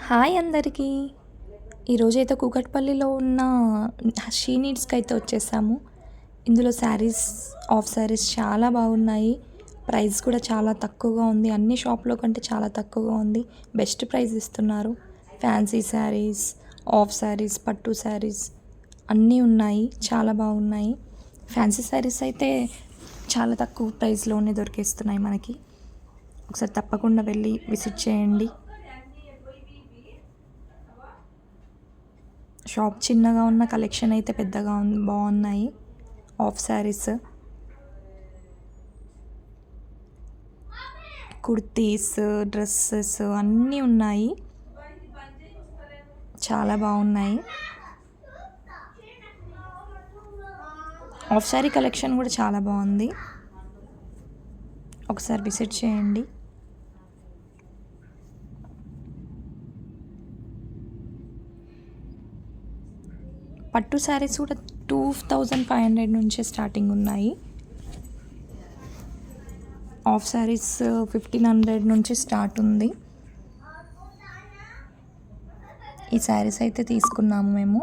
Hi అందరికీ. ఈరోజైతే కూకట్పల్లిలో ఉన్న షీ నీడ్స్కి అయితే వచ్చేసాము. ఇందులో శారీస్, ఆఫ్ శారీస్ చాలా బాగున్నాయి. ప్రైస్ కూడా చాలా తక్కువగా ఉంది. అన్ని షాప్లో కంటే చాలా తక్కువగా ఉంది. బెస్ట్ ప్రైస్ ఇస్తున్నారు. ఫ్యాన్సీ శారీస్, ఆఫ్ శారీస్, పట్టు శారీస్ అన్నీ ఉన్నాయి. చాలా బాగున్నాయి. ఫ్యాన్సీ శారీస్ అయితే చాలా తక్కువ ప్రైస్లోనే దొరికేస్తున్నాయి మనకి. ఒకసారి తప్పకుండా వెళ్ళి విజిట్ చేయండి. షాప్ చిన్నగా ఉన్న కలెక్షన్ అయితే పెద్దగా బాగున్నాయి. ఆఫ్ శారీస్, కుర్తీస్, డ్రెస్సెస్ అన్నీ ఉన్నాయి. చాలా బాగున్నాయి. ఆఫ్ శారీ కలెక్షన్ కూడా చాలా బాగుంది. ఒకసారి విజిట్ చేయండి. పట్టు శారీస్ కూడా 2500 నుంచే స్టార్టింగ్ ఉన్నాయి. ఆఫ్ శారీస్ 1500 నుంచి స్టార్ట్ ఉంది. ఈ శారీస్ అయితే తీసుకున్నాము మేము.